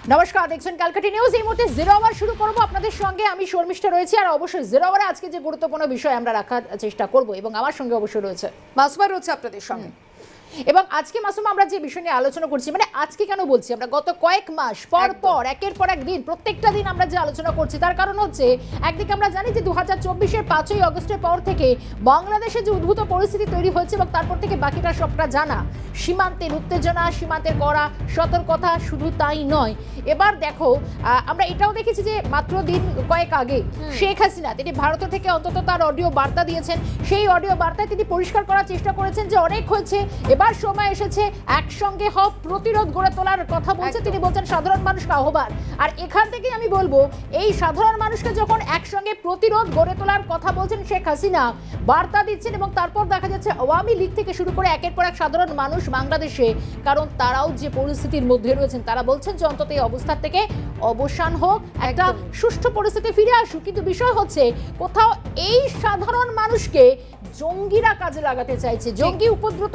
নমস্কার, দেখছেন ক্যালকাটা নিউজ। এই মুহূর্তে জিরো আওয়ার শুরু করব আপনাদের সঙ্গে। আমি শর্মিষ্ঠা রয়েছি, আর অবশ্যই জিরো আওয়ারে আজকে যে গুরুত্বপূর্ণ বিষয় আমরা রাখার চেষ্টা করব, এবং আমার সঙ্গে অবশ্যই রয়েছে মাসুমা রয়েছে আপনাদের সঙ্গে। এবং আজকে মাসুম আমরা যে বিষয় নিয়ে আলোচনা করছি, মানে আজকে কেন বলছি, আমরা গত কয়েক মাস পর পর একের পর এক দিন, প্রত্যেকটা দিন আমরা যে আলোচনা করছি, তার কারণ হচ্ছে একদিকে আমরা জানি যে 2024-এর 5ই আগস্টের পর থেকে বাংলাদেশে যে উদ্ভূত পরিস্থিতি তৈরি হয়েছে, এবং তারপর থেকে বাকিটা সবটা জানা। সীমান্তের উত্তেজনা, সীমান্তের কড়া সতর্কতা, শুধু তাই নয়, এবার দেখো আমরা এটাও দেখেছি যে মাত্র দিন কয়েক আগে শেখ হাসিনা তিনি ভারত থেকে অন্তত তার অডিও বার্তা দিয়েছেন। সেই অডিও বার্তায় তিনি পরিষ্কার করার চেষ্টা করেছেন যে অনেক হয়েছে, এবার সময় এসেছে একসঙ্গে হক প্রতিরোধ গড়ে তোলার কথা বলছে। তিনি বলছেন সাধারণ মানুষকে আহ্বান। আর এখান থেকে আমি বলবো, এই সাধারণ মানুষকে যখন একসঙ্গে প্রতিরোধ গড়ে তোলার কথা বলছেন শেখ হাসিনা, বার্তা দিচ্ছেন, এবং তারপর দেখা যাচ্ছে আওয়ামী লীগ থেকে শুরু করে একের পর এক সাধারণ মানুষ বাংলাদেশে, কারণ তারাও যে পরিস্থিতির মধ্যে রয়েছেন, তারা বলছেন যে অন্তত এই অবস্থা থেকে অবসান হোক, একটা সুষ্ঠু পরিস্থিতি ফিরে আসুক। কিন্তু বিষয় হচ্ছে কোথাও এই সাধারণ মানুষকে জঙ্গিরা কাজে লাগাতে চাইছে। জঙ্গি উপদ্রুত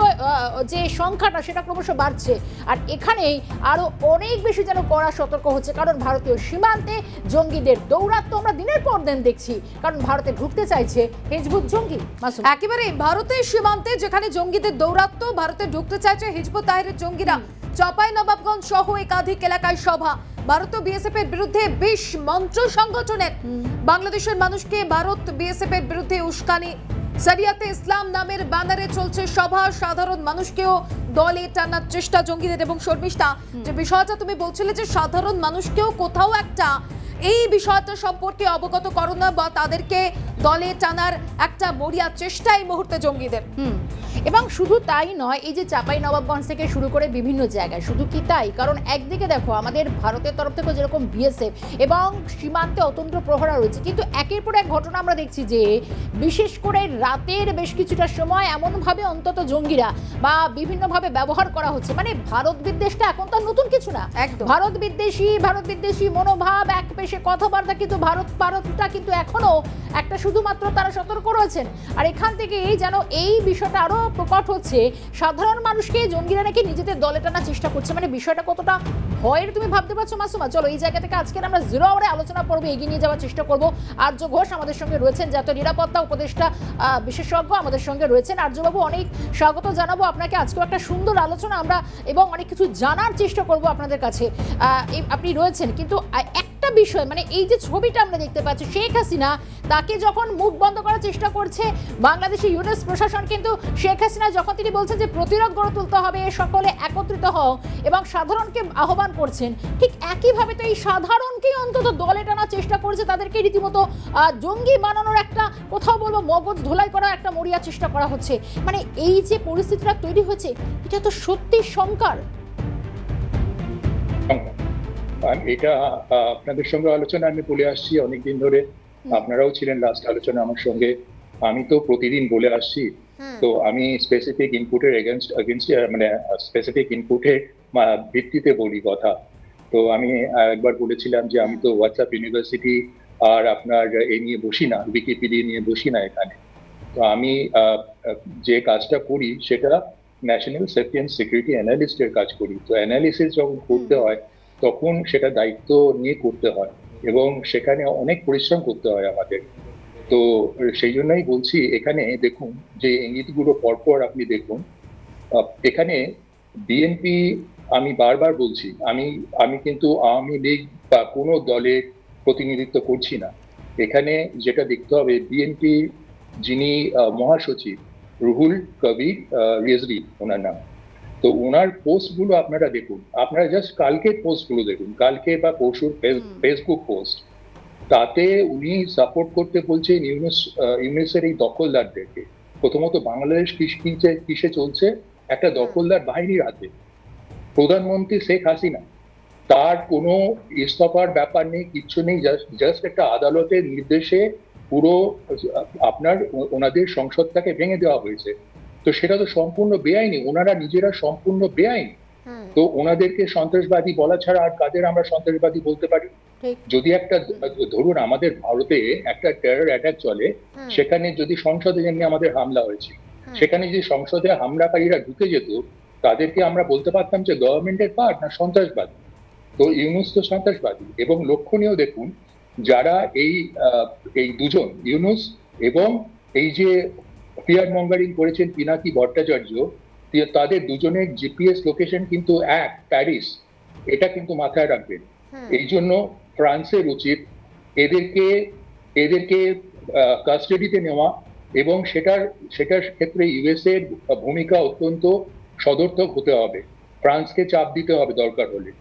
যে সংখ্যাটা সেটা ক্রমশ বাড়ছে, আর এখানেই আরো অনেক বেশি যেন কড়া সতর্ক হচ্ছে, কারণ ভারতীয় সীমান্তে জঙ্গিদের দৌরাত্ম্য আমরা দিনের পর দিন দেখছি, কারণ ভারতে ঢুকতে চাইছে হিজবুত জঙ্গি। একেবারে ভারতের সীমান্তে যেখানে জঙ্গিদের দৌরাত্ম্য, ভারতে ঢুকতে চাইছে হিজবুত তাহরিরের জঙ্গিরা। চাঁপাইনবাবগঞ্জ সহ একাধিক এলাকায় সভা। ভারতীয় বিএসএফ এর বিরুদ্ধে 20 মন্ত্র সংগঠনের বাংলাদেশের মানুষকে ভারত বিএসএফ এর বিরুদ্ধে উস্কানি। শরিয়াতে ইসলাম নামের ব্যানারে চলছে সভা। সাধারণ মানুষকেও দলে টানার চেষ্টা জঙ্গিদের। এবং শর্মিষ্ঠা, যে বিষয়টা তুমি বলছিলে যে সাধারণ মানুষকেও কোথাও একটা এই বিষয়টা সম্পর্কে অবগত করোনা বা তাদেরকে দলে টানার একটা মরিয়া চেষ্টা এই মুহূর্তে জঙ্গিদের। এবং শুধু তাই নয়, এই যে চাঁপাইনবাবগঞ্জ থেকে শুরু করে বিভিন্ন জায়গায়, শুধু কি তাই, কারণ একদিকে দেখো আমাদের ভারতের তরফ থেকে যেরকম বিএসএফ এবং সীমান্তে অতন্ত্র প্রহরা রয়েছে, কিন্তু একের পর এক ঘটনা আমরা দেখছি যে বিশেষ করে রাতের বেশ কিছুটা সময় এমনভাবে অন্তত জঙ্গিরা বা বিভিন্নভাবে ব্যবহার করা হচ্ছে। মানে ভারত বিদ্বেষটা এখন তো নতুন কিছু না, ভারত বিদ্বেষী মনোভাব, এক পেশে কথাবার্তা, কিন্তু ভারতটা কিন্তু এখনো একটা শুধুমাত্র তারা সতর্ক রয়েছেন। আর এখান থেকে এই যেন এই বিষয়টা আরো প্রকট হচ্ছে, সাধারণ মানুষকে জঙ্গিরা নাকি নিজেদের দলে টানার চেষ্টা করছে। মানে বিষয়টা কতটা ভয়ের তুমি ভাবতে পারছো মাসুমা? চলো এই জায়গা থেকে আজকে আমরা জিরো আওয়ারে আলোচনা পর্বে এগিয়ে নিয়ে যাওয়ার চেষ্টা করব। আর্য ঘোষ আমাদের সঙ্গে রয়েছেন, জাতীয় নিরাপত্তা উপদেষ্টা বিশেষজ্ঞ আমাদের সঙ্গে রয়েছেন। আর্যবাবু, অনেক স্বাগত জানাবো আপনাকে। আজকেও একটা সুন্দর আলোচনা আমরা এবং অনেক কিছু জানার চেষ্টা করব আপনাদের কাছে। আপনি রয়েছেন, কিন্তু একটা বিষয়, মানে এই যে ছবিটা আমরা দেখতে পাচ্ছি, শেখ হাসিনা তাকে যখন মুখ বন্ধ করার চেষ্টা করছে বাংলাদেশি ইউনিস প্রশাসন, কিন্তু শেখ হাসিনা যখন তিনি বলছেন যে প্রতিরোধ গড়ে তুলতে হবে, সকলে একত্রিত হও এবং সাধারণকে আহ্বান করছেন, ঠিক একইভাবে তো এই সাধারণকেই অন্তত দলে টানার চেষ্টা করছে, তাদেরকে রীতিমতো জঙ্গি বানানোর একটা, কোথাও বলবো মগজ ধোলাই করার একটা মরিয়া চেষ্টা করা হচ্ছে। মানে এই যে পরিস্থিতিটা তৈরি হয়েছে, এটা তো সত্যি শঙ্কার। এটা আপনাদের সঙ্গে আলোচনা আমি বলে আসছি অনেকদিন ধরে, আপনারাও ছিলেন লাস্ট আলোচনা আমার সঙ্গে। আমি তো প্রতিদিন বলে আসছি, তো আমি স্পেসিফিক ইনপুটের এগেনস্ট মানে স্পেসিফিক ইনপুটের ভিত্তিতে বলি কথা। তো আমি একবার বলেছিলাম যে আমি তো হোয়াটসঅ্যাপ ইউনিভার্সিটি আর আপনার এই নিয়ে বসি না, উইকিপিডিয়া নিয়ে বসি না এখানে। তো আমি যে কাজটা করি সেটা ন্যাশনাল সেফটি অ্যান্ড সিকিউরিটি অ্যানালিস্টের কাজ করি। তো অ্যানালিসিস যখন করতে হয় তখন সেটা দায়িত্ব নিয়ে করতে হয়, এবং সেখানে অনেক পরিশ্রম করতে হয় আমাদের। তো সেই জন্যই বলছি, এখানে দেখুন যে ইঙ্গিতগুলো পরপর আপনি দেখুন। এখানে বিএনপি, আমি বারবার বলছি, আমি কিন্তু আওয়ামী লীগ বা কোনো দলের প্রতিনিধিত্ব করছি না। এখানে যেটা দেখতে হবে, বিএনপি যিনি মহাসচিব রুহুল কবির রিজভী ওনার নাম, তো ওনার পোস্টগুলো আপনারা দেখুন, আপনারা জাস্ট কালকের পোস্টগুলো দেখুন, কালকে বা পরশুর ফেসবুক পোস্ট, তাতে উনি সাপোর্ট করতে বলছেন ইউনিসের এই দখলদারদেরকে। প্রথমত বাংলাদেশ কিসে চলছে? একটা দখলদার বাহিনীর হাতে। প্রধানমন্ত্রী শেখ হাসিনা, তার কোনো ইস্তফার ব্যাপার নেই, কিচ্ছু নেই, জাস্ট একটা আদালতের নির্দেশে পুরো আপনার ওনাদের সংসদটাকে ভেঙে দেওয়া হয়েছে। তো সেটা তো সম্পূর্ণ বেআইনি, ওনারা নিজেরা সম্পূর্ণ বেআইনি। তো ওনাদেরকে সন্ত্রাসবাদী বলা ছাড়া আর কাদের আমরা সন্ত্রাসবাদী বলতে পারি? যদি একটা ধরুন আমাদের ভারতে একটা টেরর অ্যাটাক চলে, সেখানে যদি সংসদে যেমনি আমাদের হামলা হয়েছে, সেখানে যদি সংসদে হামলাকারীরা ঢুকে যেত, তাদেরকে আমরা বলতে পারতাম যে গভর্নমেন্টের পার্ট না সন্ত্রাসবাদী? তো ইউনুস তো সন্ত্রাসবাদী, এবং লক্ষণীয় দেখুন যারা এই দুজন ইউনুস এবং এই যে ফিয়ার মঙ্গারিং করেছেন পিনাকি ভট্টাচার্য, তাদের দুজনের জিপিএস লোকেশন কিন্তু এক প্যারিস, এটা কিন্তু মাথায় রাখবেন। এই জন্য ফ্রান্সের উচিত এদেরকে এদেরকে কাস্টাডিতে নেওয়া, এবং সেটার ক্ষেত্রে ইউএস এর ভূমিকা অত্যন্ত সদর্থক হতে হবে। ফ্রান্সকে চাপ দিতে হবে দরকার হলে।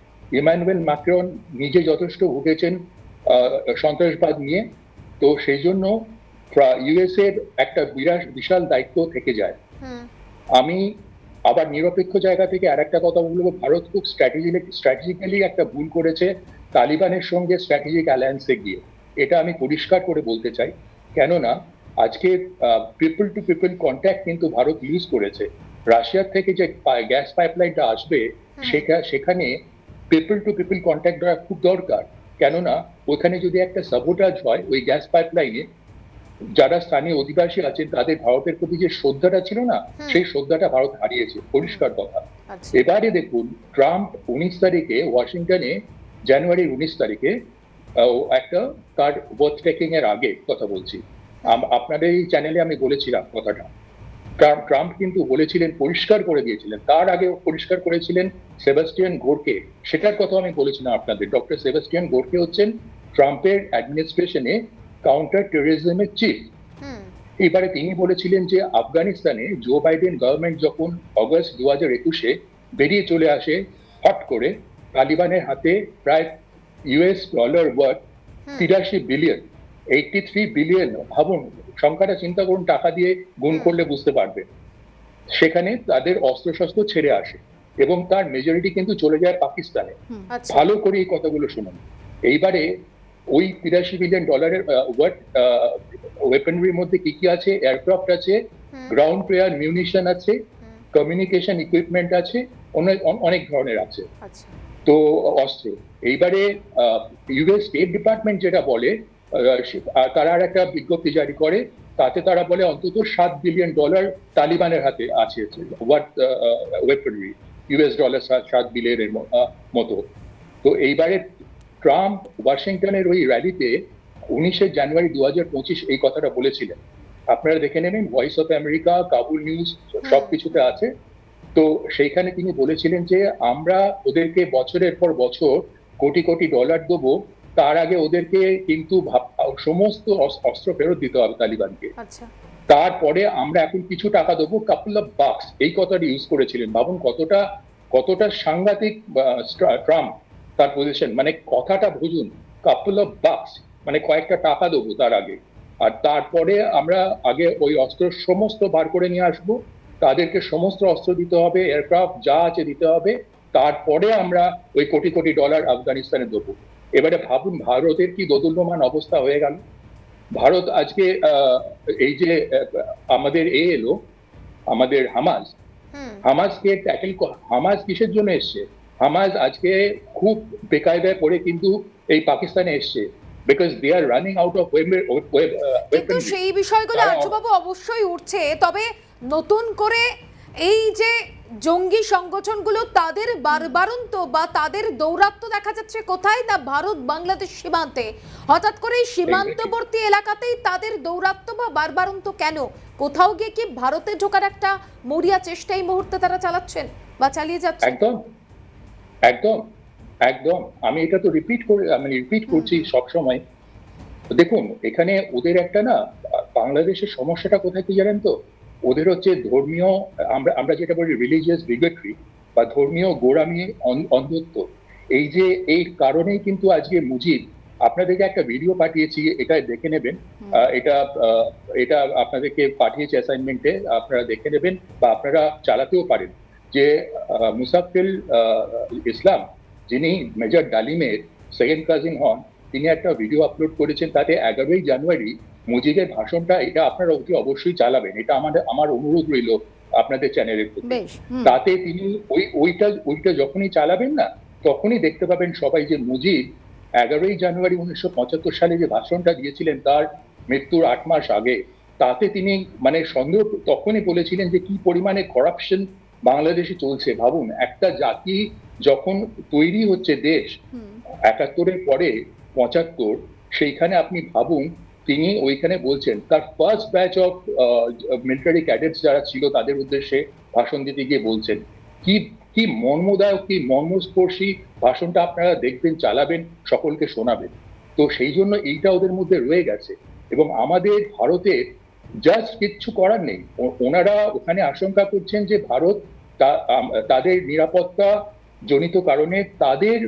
ইমানুয়েল ম্যাক্রন নিজে যথেষ্ট ভুগেছেন সন্ত্রাসবাদ নিয়ে, তো সেই জন্য ইউএস এর একটা বিশাল দায়িত্ব থেকে যায়। আমি আবার নিরপেক্ষ জায়গা থেকে আরেকটা কথা বলবো, ভারত খুব স্ট্র্যাটেজিক্যালি একটা ভুল করেছে তালিবানের সঙ্গে স্ট্র্যাটেজিক অ্যালায়েন্সে গিয়ে, এটা আমি পরিষ্কার করে বলতে চাই। কেননা আজকে পিপল টু পিপল কন্ট্যাক্ট কিন্তু ভারত ইউজ করেছে। রাশিয়ার থেকে যে গ্যাস পাইপলাইনটা আসবে সেখানে পিপল টু পিপল কন্ট্যাক্ট দেওয়া খুব দরকার। কেননা ওখানে যদি একটা সাবোটাজ হয় ওই গ্যাস পাইপলাইনে, যারা স্থানীয় অধিবাসী আছেন তাদের ভারতের প্রতি যে শ্রদ্ধাটা ছিল না, সেই শ্রদ্ধাটা ভারত হারিয়েছে, পরিষ্কার কথা। এবারে দেখুন ট্রাম্প 19 তারিখে ওয়াশিংটনে, জানুয়ারির 19 তারিখে একটা তার বার্থ টেকিং এর আগে কথা বলছি, আপনাদের এই চ্যানেলে আমি বলেছিলাম কথাটা। ট্রাম্প কিন্তু বলেছিলেন, পরিষ্কার করে দিয়েছিলেন, তার আগে পরিষ্কার করেছিলেন সেবাস্টিয়ান গোরকে, সেটার কথা আমি বলেছিলাম আপনাদের। ডক্টর সেবাস্টিয়ান গোরকে হচ্ছেন ট্রাম্পের অ্যাডমিনিস্ট্রেশনে কাউন্টার টেরোরিজমের চিফ। এবারে তিনি বলেছিলেন যে আফগানিস্তানে জো বাইডেন গভর্নমেন্ট যখন অগস্ট 2021-এ বেরিয়ে চলে আসে হট করে, তালিবানের হাতে প্রায় US dollar worth 83 billion, 83 billion, ভাবুন সংখ্যাটা চিন্তা করুন, টাকা দিয়ে গুণ করলে বুঝতে পারবেন। সেখানে তাদের অস্ত্রশস্ত্র ছেড়ে আসে এবং তার মেজরিটি কিন্তু চলে যায় পাকিস্তানে। ভালো করে এই কথাগুলো শুনুন। এইবারে ওই 83 বিলিয়ন ডলারের ওয়েপনরির মধ্যে কি কি আছে? এয়ারক্রাফট আছে, গ্রাউন্ড প্লেয়ার মিউনিশন আছে, কমিউনিকেশন ইকুইপমেন্ট আছে, অনেক ধরনের আছে তো অস্ত্র। এইবারে ইউএস স্টেট ডিপার্টমেন্ট যেটা বলে, তারা আর একটা বিজ্ঞপ্তি জারি করে, তাতে তারা বলে অন্তত $7 বিলিয়ন তালিবানের হাতে আছে ওয়েপনরি, ইউএস ডলার 7 বিলিয়নের মতো। তো এইবারে ট্রাম্প ওয়াশিংটনের ওই র্যালিতে 19 জানুয়ারি 2025 এই কথাটা বলেছিলেন। আপনারা দেখে নেবেন, voice of America, Kabul news সবকিছুতে আছে। তো সেইখানে তিনি বলেছিলেন যে আমরা ওদেরকে বছরের পর বছর কোটি কোটি ডলার দেবো, তার আগে ওদেরকে কিন্তু সমস্ত অস্ত্র ফেরত দিতে হবে তালিবানকে। তারপরে আমরা এখন কিছু টাকা দেবো, কাপল অফ বাক্স, এই কথাটা ইউজ করেছিলেন। ভাবুন কতটা সাংঘাতিক ট্রাম্প তার পজিশন, মানে কথাটা বুঝুন, কাপল অফ বাক্স মানে কয়েকটা টাকা দেবো তার আগে, আর তারপরে আমরা আগে ওই অস্ত্র সমস্ত বার করে নিয়ে আসবো, তাদেরকে সমস্ত অস্ত্র দিতে হবে, এয়ারক্রাফট যা আছে দিতে হবে, তারপরে আমরা ওই কোটি কোটি ডলার আফগানিস্তানে দেবো। এবারে ভাবুন ভারতের কি দোদুল্যমান অবস্থা হয়ে গেল। ভারত আজকে এই যে আমাদের এলো আমাদের হামাজকে ট্যাকেল, হামাজ কিসের জন্য এসছে? হামাজ আজকে খুব বেকায়দায় পড়ে কিন্তু এই পাকিস্তানে এসছে, because they are running out of কিন্তু সেই বিষয়গুলো আর্যবাবু অবশ্যই উঠছে। তবে নতুন করে এই যে জঙ্গি সংগঠনগুলো, তাদের বারবারন্ত বা তাদের দৌরাত্ম দেখা যাচ্ছে কোথায়? না ভারত বাংলাদেশ সীমান্তে। হঠাৎ করে সীমান্তবর্তী এলাকাতেই তাদের দৌরাত্ম বা বারবারন্ত কেন? কোথাও গিয়ে কি ভারতে ঢোকার একটা মরিয়া চেষ্টা এই মুহূর্তে তারা চালাচ্ছেন বা চালিয়ে যাচ্ছেন? একদম একদম একদম, আমি এটা তো রিপিট করছি সব সময়। দেখুন এখানে ওদের একটা না, বাংলাদেশের সমস্যাটা কোথায় কি জানেন তো? ওদের হচ্ছে ধর্মীয়, আমরা যেটা বলি রিলিজিয়াস বিগেটরি বা ধর্মীয় গোঁড়ামি, অন্ধত্ব। এই কারণেই কিন্তু আজকে মুজিব, আপনাদেরকে একটা ভিডিও পাঠিয়েছি, এটা দেখে নেবেন, এটা আপনাদেরকে পাঠিয়েছি অ্যাসাইনমেন্টে, আপনারা দেখে নেবেন বা আপনারা চালাতেও পারেন। যে মুসাফিল ইসলাম, যিনি মেজর ডালিমের সেকেন্ড কাজিন হন, তিনি একটা ভিডিও আপলোড করেছেন, তাতে 11ই জানুয়ারি মুজিবের ভাষণটা, এটা আপনারা অবশ্যই চালাবেন, এটা আমার অনুরোধ রইল আপনাদের চ্যানেলের প্রতি। তাতে তিনি ওইটা যখনই চালাবেন না, তখনই দেখতে পাবেন সবাই যে মুজিব 11ই জানুয়ারি 1975 সালে যে ভাষণটা দিয়েছিলেন তার মৃত্যুর 8 মাস আগে, তাতে তিনি মানে সন্দেহ তখনই বলেছিলেন যে কি পরিমাণে করাপশন বাংলাদেশে চলছে। ভাবুন, একটা জাতি যখন তৈরি হচ্ছে দেশ ৭১-এর পরে ৭৫, সেইখানে আপনি ভাবুন তিনি ওইখানে বলছেন তার first batch of military cadets যারা ছিল তাদের উদ্দেশ্যে ভাষণ দিতে গিয়ে বলছেন। কি কি মর্মদায়ক, কি মর্মস্পর্শী ভাষণটা আপনারা দেখবেন, চালাবেন, সকলকে শোনাবেন। তো সেই জন্য এইটা ওদের মধ্যে রয়ে গেছে। এবং আমাদের ভারতে জাস্ট কিচ্ছু করার নেই। ওনারা ওখানে আশঙ্কা করছেন যে ভারত তাদের নিরাপত্তা জনিত কারণে তাদের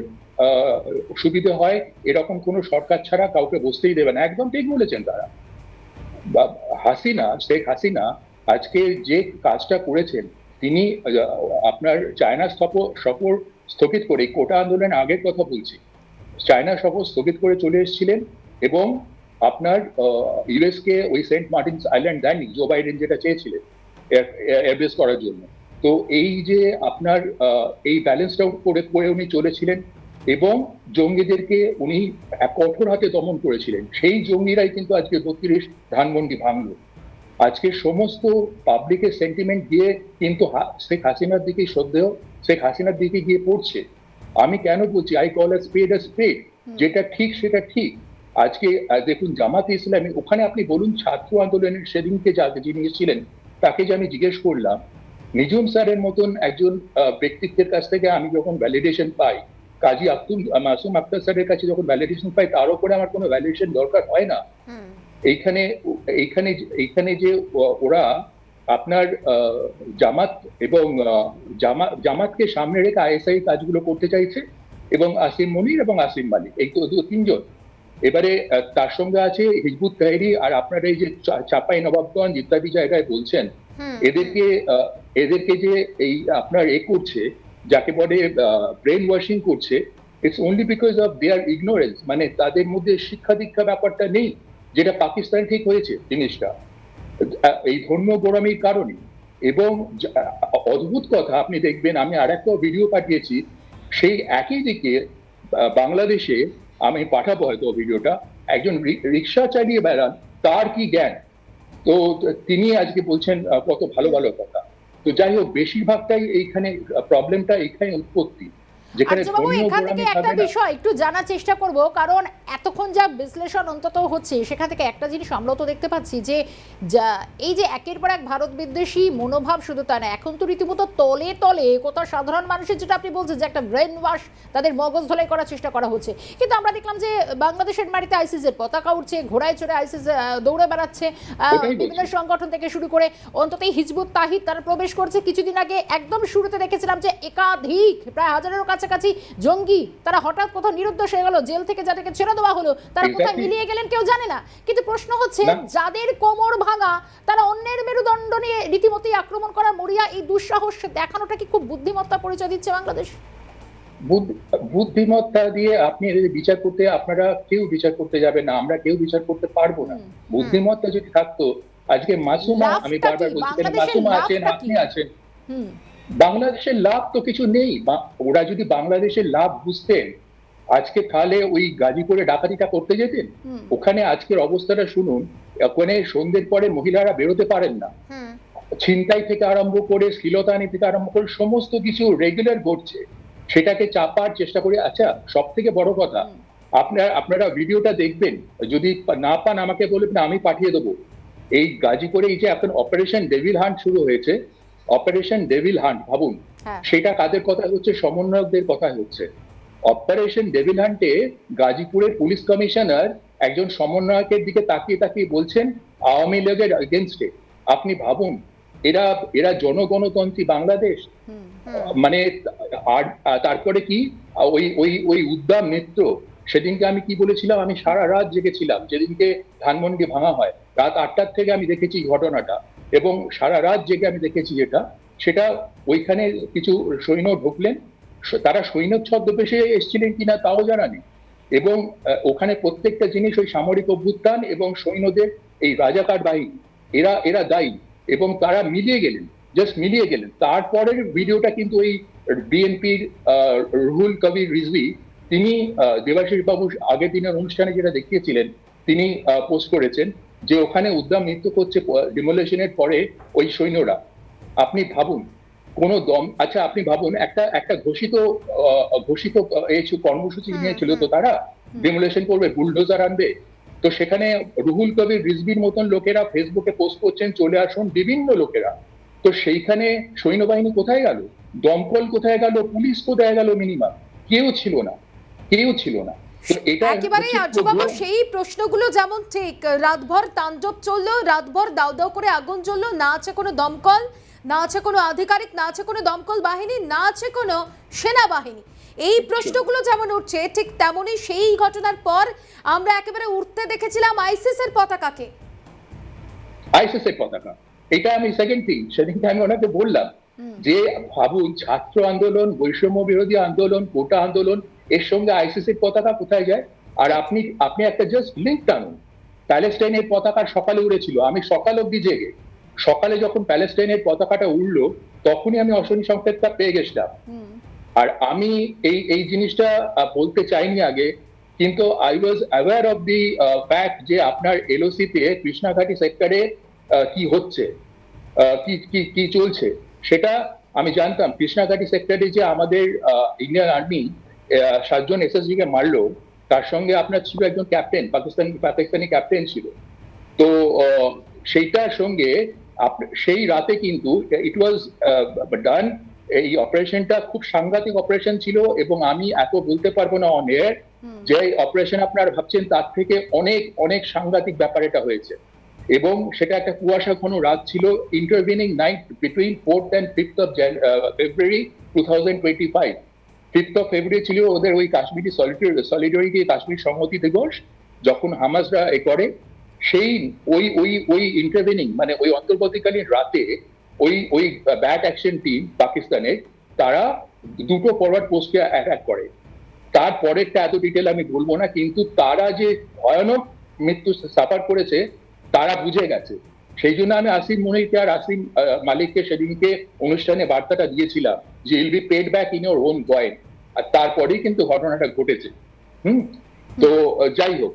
সুবিধে হয় এরকম কোনো সরকার ছাড়া কাউকে বসতেই দেবে না। একদম ঠিক বলেছেন তারা। শেখ হাসিনা আজকে যে কাজটা করেছেন, তিনি আপনার চায়না সফর স্থগিত করে, কোটা আন্দোলনের আগের কথা বলছি, চায়না সফর স্থগিত করে চলে এসেছিলেন এবং আপনার ইউএস কে ওই সেন্ট মার্টিনস আইল্যান্ড দেননি জো বাইডেন যেটা চেয়েছিলেন এয়ারবেস করার জন্য। তো এই যে আপনার এই ব্যালেন্সটা করে উনি চলেছিলেন এবং জঙ্গিদেরকে উনি কঠোর হাতে দমন করেছিলেন। সেই জঙ্গিরাই কিন্তু আজকে ৩২ ধানমন্ডি ভাঙল। আজকে সমস্ত পাবলিকের সেন্টিমেন্ট গিয়ে কিন্তু শেখ হাসিনার দিকে শ্রদ্ধেয় শেখ হাসিনার দিকে গিয়ে পড়ছে। আমি কেন বলছি আই কল আ স্পেড, যেটা ঠিক সেটা ঠিক। আজকে দেখুন জামাতে ইসলামী, ওখানে আপনি বলুন ছাত্র আন্দোলনের সেদিনকে যিনি ছিলেন তাকে যে আমি জিজ্ঞেস করলাম, নিজুম স্যারের মতন একজন ব্যক্তিত্বের কাছ থেকে আমি যখন ভ্যালিডেশন পাই, কাজী মাসুম আক্তার স্যারের কাছে যখন ভ্যালিডেশন পাই, তার উপরে আমার কোনো ভ্যালিডেশন দরকার হয় না। এইখানে এইখানে এইখানে যে ওরা আপনার জামাত এবং জামাতকে সামনে রেখে আইএসআই কাজগুলো করতে চাইছে, এবং আসিম মনির এবং আসিম মালিক, এই তো তিনজন। এবারে তার সঙ্গে আছে হিজবুত তাহরীর, আর আপনার এই যে চাঁপাই নবাবগঞ্জ ইত্যাদি জায়গায় বলছেন, এদেরকে যে এই আপনার করছে, যাকে বলে ব্রেন ওয়াশিং করছে, it's only because of their ignorance. মানে তাদের মধ্যে শিক্ষা দীক্ষা ব্যাপারটা নেই, যেটা পাকিস্তান ঠিক হয়েছে জিনিসটা এই ধর্ম গোড়ামির কারণে। এবং অদ্ভুত কথা, আপনি দেখবেন, আমি আর একটা ভিডিও পাঠিয়েছি, সেই একই দিকে বাংলাদেশে, আমি পাঠাবো হয়তো ভিডিওটা, একজন রিক্সা চালিয়ে বেড়ান, তার কি জ্ঞান। তো তিনি আজকে বলছেন কত ভালো ভালো কথা। তো যাই হোক, বেশিরভাগটাই এইখানে প্রবলেমটা এইখানে উৎপত্তি, যেখানে এখান থেকে একটা বিষয় একটু জানার চেষ্টা করব, কারণ এতক্ষণ যা বিশ্লেষণ অন্তত হচ্ছে সেখান থেকে একটা জিনিস আমরা তো দেখতে পাচ্ছি যে এই যে একের পর এক ভারত বিদ্বেষী মনোভাব, শুধু তা না, এখন তো রীতিমতো তলে তলে কোথাও সাধারণ মানুষের, যেটা আপনি বলছেন যে একটা ব্রেন ওয়াশ, তাদের মগজ ধোলাই করার চেষ্টা করা হচ্ছে। কিন্তু আমরা দেখলাম যে বাংলাদেশের মাটিতে আইসিসের পতাকা উঠছে, ঘোড়ায় চড়ে আইসিস দৌড়ে বেড়াচ্ছে, বিভিন্ন সংগঠন থেকে শুরু করে অন্তত হিজবুত তাহিদ তারা প্রবেশ করছে। কিছুদিন আগে একদম শুরুতে দেখেছিলাম যে একাধিক প্রায় হাজারেরও কাছাকাছি জঙ্গি তারা হঠাৎ কোথাও নিরুদ্দেশ হয়ে গেল, জেল থেকে যাদেরকে ছেড়ে দেওয়া হলো তারা কোথায় মিলিয়ে গেলেন কেউ জানে না। কিন্তু প্রশ্ন হচ্ছে, যাদের কোমর ভাঙা, তারা অন্যের মেরুদণ্ড নিয়ে রীতিমতো আক্রমণ করার মরিয়া, এই দুঃসাহস দেখানোটা কি খুব বুদ্ধিমত্তা পরিচয় দিচ্ছে বাংলাদেশ? বুদ্ধিমত্তা দিয়ে আপনি বিচার করতে, আপনারা কেউ বিচার করতে যাবে না, আমরা কেউ বিচার করতে পারবো না। বুদ্ধিমত্তা যদি থাকতো, আজকে মাসুমা, আমি বারবার বলছি, মাসুমা আছেন, আপনি আছেন, বাংলাদেশের লাভ তো কিছু নেই। ওরা যদি বাংলাদেশের লাভ বুঝতেন, আজকে তাহলে ওই গাজীপুরে ডাকাতিটা করতে যেতেন। ওখানে আজকের অবস্থাটা শুনুন, ওখানে সন্ধ্যের পরে মহিলারা বেরোতে পারেন না, ছিনতাই থেকে আরম্ভ করে শ্লীলতাহানি থেকে আরম্ভ করে সমস্ত কিছু রেগুলার ঘটছে, সেটাকে চাপার চেষ্টা করে। আচ্ছা, সব থেকে বড় কথা, আপনারা ভিডিওটা দেখবেন, যদি না পান আমাকে বলবেন, আমি পাঠিয়ে দেবো। এই গাজীপুরে এই যে এখন অপারেশন ডেভিল হান্ট শুরু হয়েছে, অপারেশন ডেভিল হান্ট, ভাবুন সেটা কাদের কথা হচ্ছে, সমন্বয়কদের কথা হচ্ছে। অপারেশন ডেভিল হান্টে গাজীপুরের পুলিশ কমিশনার একজন সমন্বয়কের দিকে তাকিয়ে তাকিয়ে বলছেন আওয়ামী লীগের এগেনস্টে। আপনি ভাবুন, এরা জনগণতন্ত্রী বাংলাদেশ। মানে আর তারপরে কি ওই উদ্দাম নেত্র, সেদিনকে আমি কি বলেছিলাম, আমি সারা রাত জেগেছিলাম যেদিনকে ধানমন্ডি ভাঙা হয়, রাত ৮টার থেকে আমি দেখেছি ঘটনাটা, এবং সারা রাত জেগে আমি দেখেছি সেটা ওইখানে কিছু সৈন্য ঢুকলেন, তারা সৈন্য ছদ্মবেশে এসেছিলেন কিনা তাও জানা নেই, এবং ওখানে প্রত্যেকটা জিনিস ওই সামরিক অভ্যুত্থান এবং সৈন্যদের এই রাজাকার বাহিনী, এরা দায়ী, এবং তারা জাস্ট মিলিয়ে গেলেন। তারপরের ভিডিওটা কিন্তু ওই বিএনপির রুহুল কবির রিজভী, তিনি দেবাশিস বাবু আগের দিনের অনুষ্ঠানে যেটা দেখিয়েছিলেন, তিনি পোস্ট করেছেন যে ওখানে উদ্দাম নৃত্য করছে ডিমোলেশনের পরে ওই সৈন্যরা। আপনি ভাবুন, কোনো দম, আচ্ছা আপনি ভাবুন একটা একটা ঘোষিত এই কর্মসূচি নিয়েছিল, তো তারা ডেমোলেশন করবে, বুলডোজার আনবে। তো সেখানে রুহুল কবির রিজভির মতন লোকেরা ফেসবুকে পোস্ট করছেন চলে আসুন, বিভিন্ন লোকেরা। তো সেইখানে সৈন্যবাহিনী কোথায় গেল, দমকল কোথায় গেল, পুলিশ কোথায় গেল? মিনিমাম কেউ ছিল না, কেউ ছিল না। তো এটা একেবারেই হচ্ছে আর্যবাবু, প্রোগ্রাম। সেই প্রশ্নগুলো যেমন ঠিক, রাতভর তাণ্ডব চললো, রাতভর দাউ দাউ করে আগুন জ্বললো, না আছে কোনো দমকল, না আছে কোনো আধিকারিক, না আছে কোনো দমকল বাহিনী, না আছে কোনো সেনাবাহিনী। এই প্রশ্নগুলো যেমন উঠছে, ঠিক তেমনি সেই ঘটনার পর আমরা একেবারে উঠতে দেখেছিলাম আইসিস এর পতাকাকে। আইসিস এর পতাকা, এটা আমি সেকেন্ড থিং, সেদিনকে আমি ওনাকে বললাম যে ভাবুন, ছাত্র আন্দোলন, বৈষম্য বিরোধী আন্দোলন, কোটা আন্দোলন, এর সঙ্গে আইসিস এর পতাকা কোথায় যায়? আর আপনি একটা জাস্ট লিঙ্ক টানুন। প্যালেস্টাইনের পতাকা সকালে উড়েছিল, আমি সকাল অব্দি জেগে, সকালে যখন প্যালেস্টাইনের পতাকাটা উড়লো তখনই আমি অশনি সংকেতটা পেয়ে গেছিলাম। আর আমি এই এই জিনিসটা বলতে চাইনি আগে, কিন্তু I was aware of the fact যে আপনার এলওসি তে কৃষ্ণাঘাটি সেক্টরে কি হচ্ছে, কি কি কি চলছে সেটা আমি জানতাম। কৃষ্ণাঘাটি সেক্টরে যে আমাদের ইন্ডিয়ান আর্মি 7 জন এসএসজি কে মারলো, তার সঙ্গে আপনার ছিল একজন ক্যাপ্টেন, পাকিস্তানি ক্যাপ্টেন ছিল। তো সেইটার সঙ্গে সেই রাতে কিন্তু ইট ওয়াজ ডান, এই অপারেশনটা খুব সাংঘাতিক অপারেশন ছিল, এবং আমি এত বলতে পারবো না অন এয়ার, যে অপারেশন আপনারা ভাবছেন তার থেকে অনেক অনেক সাংঘাতিক ব্যাপার এটা হয়েছে। এবং সেটা একটা কুয়াশা ঘন রাত ছিল, intervening night between 4th and 5th of February 2025। 5th of February ছিল ওদের ওই কাশ্মীরি সলিডারিটি, কাশ্মীর সংহতি দিবস, যখন হামাসরা এ করে। সেই ওই ওই ওই ইন্টারভিনিং মানে ওই অন্তর্বর্তীকালীন রাতে ওই ব্যাট অ্যাকশন টিম পাকিস্তানের, তারা দুটো ফরওয়ার্ড পোস্টকে অ্যাটাক করে। তারপরেরটা এত ডিটেল আমি বলবো না, কিন্তু তারা যে ভয়ানক মৃত্যু সাফার করেছে তারা বুঝে গেছে। সেই জন্য আমি আসিম মনিরকে আর আসিম মালিককে সেদিনকে অনুষ্ঠানে বার্তাটা দিয়েছিলাম যে I'll be paid back in your own coin. আর তারপরেই কিন্তু ঘটনাটা ঘটেছে। তো যাই হোক,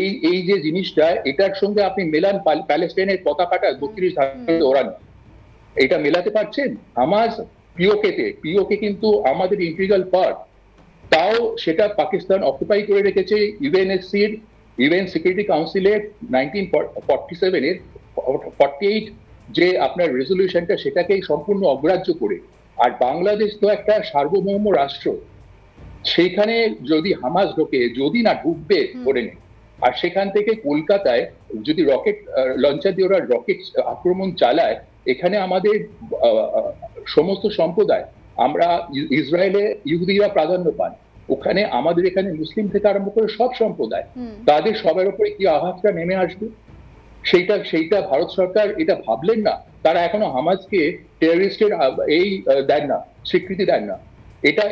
এই এই যে জিনিসটা, এটার সঙ্গে আপনি মেলান প্যালেস্টাইনের পতাকাটা 32 ধাপে ওড়ানো, এটা মেলাতে পারছেন? হামাস পিওকে কিন্তু আমাদের ইন্টিগ্রাল পার্ট, তাও সেটা পাকিস্তান অকুপাই করে রেখেছে। ইউএন সিকিউরিটি কাউন্সিলের 1947 এর 48 যে আপনার রেজলিউশনটা, সেটাকেই সম্পূর্ণ অগ্রাহ্য করে। আর বাংলাদেশ তো একটা সার্বভৌম রাষ্ট্র, সেইখানে যদি হামাস ঢোকে, যদি না ঢুকবে ধরে নেই, আর সেখান থেকে কলকাতায় যদি রকেট লঞ্চার দিয়ে ওরা রকেট আক্রমণ চালায়, এখানে আমাদের সমস্ত সম্প্রদায়, আমরা ইসরায়েলে ইহুদিরা প্রাধান্য পান, ওখানে আমাদের এখানে মুসলিম থেকে আরম্ভ করে সব সম্প্রদায়, তাদের সবার উপরে কি আঘাতটা নেমে আসবে, সেইটা ভারত সরকার এটা ভাবলেন না। তারা এখনো হামাসকে টেররিস্টের এই দেন না, স্বীকৃতি দেন না।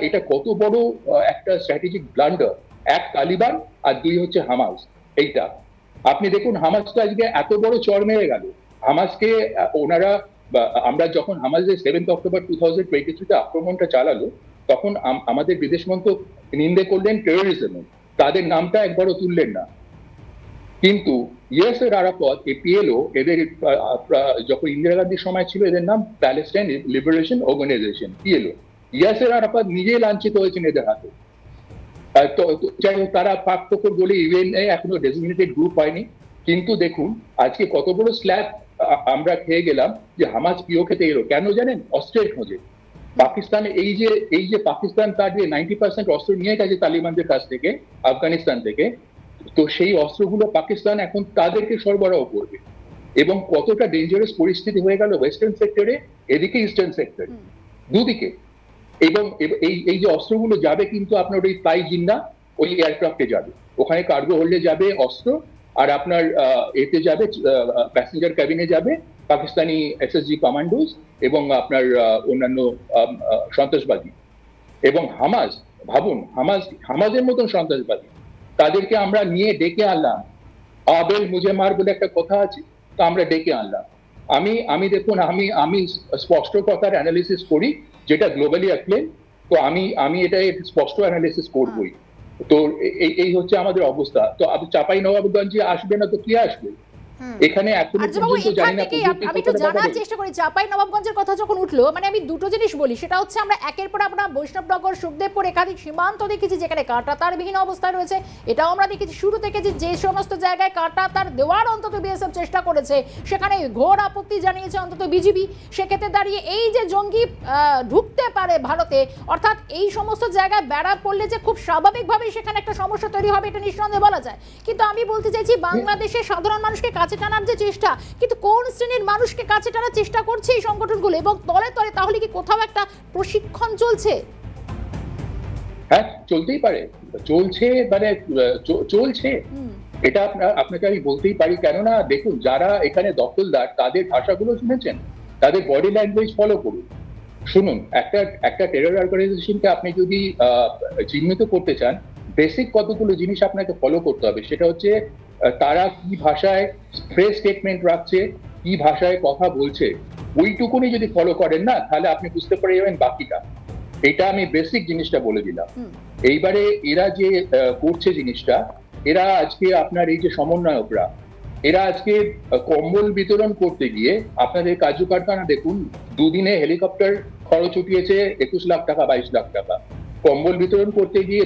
এটা কত বড় একটা স্ট্র্যাটেজিক ব্লান্ডার। এক তালিবান, আর দুই হচ্ছে হামাস। এইটা আপনি দেখুন, হামাস তো আজকে এত বড় চর মেরে গেল। হামাসকে ওনারা, আমরা যখন হামাসের 7th October 2023 আক্রমণটা চালালো, তখন আমাদের বিদেশ মন্ত্রক নিন্দে করলেন টেরোরিজমে, তাদের নামটা একবারও তুললেন না। কিন্তু ইয়াসের আরাফাত, পিএলও, এদের যখন ইন্দিরা গান্ধীর সময় ছিল এদের নাম প্যালেস্টাইন লিবারেশন অর্গানাইজেশন, পিএলও। ইয়াসের আরাফাত নিজে লাঞ্ছিত হয়েছেন এদের হাতে। যাই হোক, তারা পাকপোকর বলে ইউএনএ এখনো ডেজিগনেটেড গ্রুপ হয়নি। কিন্তু দেখুন আজকে কত বড় স্ল্যাব আমরা খেয়ে গেলাম যে হামাস পিও খেতে এলো। কেন জানেন? অস্ত্রের খোঁজে। পাকিস্তানে এই যে পাকিস্তান তার যে 90% অস্ত্র নিয়ে গেছে তালিবানদের কাছ থেকে, আফগানিস্তান থেকে, তো সেই অস্ত্রগুলো পাকিস্তান এখন তাদেরকে সরবরাহ করবে। এবং কতটা ডেঞ্জারাস পরিস্থিতি হয়ে গেল ওয়েস্টার্ন সেক্টরে, এদিকে ইস্টার্ন সেক্টরে, দুদিকে। এবং এই যে অস্ত্রগুলো যাবে কিন্তু আপনার ওই ফ্লাই জিন্না, ওই এয়ারক্রাফটে যাবে, ওখানে কার্গো হোল্ডে যাবে অস্ত্র, আর আপনার এতে যাবে, প্যাসেঞ্জার ক্যাবিনে যাবে পাকিস্তানি এসএসজি কমান্ডোস এবং আপনার অন্যান্য সন্ত্রাসবাদী। এবং হামাস, ভাবুন, হামাজের মতন সন্ত্রাসবাদী, তাদেরকে আমরা নিয়ে ডেকে আনলাম। আবেল মুঝে মার বলে একটা কথা আছে, তো আমরা ডেকে আনলাম। আমি দেখুন, আমি স্পষ্ট কথার অ্যানালিসিস করি, যেটা গ্লোবালি অ্যাক্লেম। তো আমি এটা স্পষ্ট অ্যানালিসিস করবই। তো এই হচ্ছে আমাদের অবস্থা। তো চাঁপাই নবাবগঞ্জে আসবে না তো কি আসবে? এখানে এখনো আর্যবাবু, পর্যন্ত জানি এখান না থেকেই প্রযুক্তি আমি একটু কতটা জানার ব্যবহার চেষ্টা করি, চাপাই নবাবগঞ্জের কথা যখন উঠলো, মানে আমি দুটো জিনিস বলি, সেটা হচ্ছে আমরা একের পর আমরা বৈষ্ণবনগর, সুখদেবপুর একাধিক সীমান্ত দেখেছি যেখানে কাঁটাতারবিহীন অবস্থায় রয়েছে। এটাও আমরা দেখেছি শুরু থেকে যে সমস্ত জায়গায় কাঁটাতার দেওয়ার অন্তত বিএসএফ চেষ্টা করেছে, সেখানে ঘোর আপত্তি জানিয়েছে অন্তত বিজিবি। সেক্ষেত্রে দাঁড়িয়ে এই যে জঙ্গি ঢুকতে পারে ভারতে, অর্থাৎ এই সমস্ত জায়গায় বেড়া পড়লে যে খুব স্বাভাবিকভাবেই সেখানে একটা সমস্যা তৈরি হবে, এটা নিঃসন্দেহে বলা যায়। কিন্তু আমি বলতে চাইছি, বাংলাদেশের সাধারণ মানুষকে কাছে টানার যে চেষ্টা, কিন্তু কোন শ্রেণীর মানুষকে কাছে টানার চেষ্টা করছে এই সংগঠনগুলো, এবং তলে তলে তাহলে কি কোথাও একটা প্রশিক্ষণ চলছে? হ্যাঁ, চলতেই পারে, চলছে, মানে চলছে। এটা আপনাকে আমি বলতেই পারি, কেননা দেখুন, যারা এখানে দখলদার তাদের ভাষাগুলো শুনেছেন, তাদের বডি ল্যাঙ্গুয়েজ ফলো করুন, শুনুন। একটা টেরর অর্গানাইজেশনকে আপনি যদি চিহ্নিত করতে চান, বেসিক কতগুলো জিনিস আপনাকে ফলো করতে হবে। সেটা হচ্ছে তারা কি ভাষায় ফ্রেজ স্টেটমেন্ট রাখছে, কি ভাষায় কথা বলছে, ওইটুকুনি যদি ফলো করেন না, তাহলে আপনি বুঝতে পেরে যাবেন বাকিটা। এটা আমি বেসিক জিনিসটা বলে দিলাম। এইবারে এরা যে করছে জিনিসটা, এরা আজকে আপনার এই যে সমন্বয়করা, এরা আজকে কম্বল বিতরণ করতে গিয়ে আপনাদের কাজু কারখানা দেখুন, দুদিনে হেলিকপ্টার খরচ উঠিয়েছে 21 লাখ টাকা, 22 লাখ টাকা। কম্বল বিতরণ করতে গিয়ে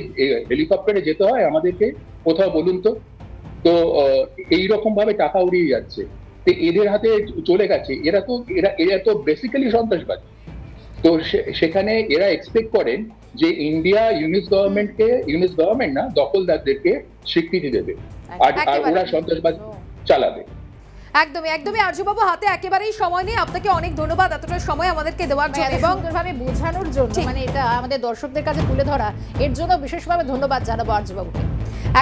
হেলিকপ্টারে যেতে হয় আমাদেরকে, কোথাও বলুন তো। তো এইরকম ভাবে টাকা উড়িয়ে যাচ্ছে, তো এদের হাতে চলে গেছে। এরা তো বেসিক্যালি সন্ত্রাসবাদ। তো সেখানে এরা এক্সপেক্ট করেন যে ইন্ডিয়া ইউনিট গভর্নমেন্ট না, দখলদারদেরকে স্বীকৃতি দেবে, আর ওরা সন্ত্রাসবাদ চালাবে। একদমই আর্যবাবু, হাতে একেবারেই সময় নেই। আপনাকে অনেক ধন্যবাদ এতটা সময় আমাদেরকে দেওয়ার জন্য এবং সুন্দরভাবে বোঝানোর জন্য, মানে এটা আমাদের দর্শকদের কাছে তুলে ধরা, এর জন্য বিশেষভাবে ধন্যবাদ জানাবো আর্যবাবুকে।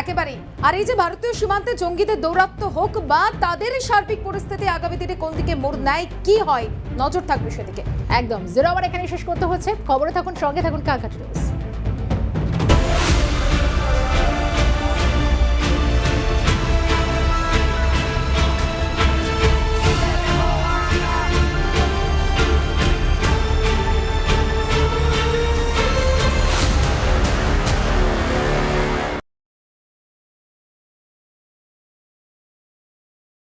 একেবারেই। আর এই যে ভারতীয় সীমান্তে জঙ্গিদের দৌরাত্ম্য হোক বা তাদের সার্বিক পরিস্থিতি আগামী দিনে কোন দিকে মোড় নেয়, কি হয়, নজর থাকবে সেদিকে। একদম। জিরো আওয়ার এখানে শেষ করতে হচ্ছে। খবরে থাকুন, সঙ্গে থাকুন কালকাটা নিউজ।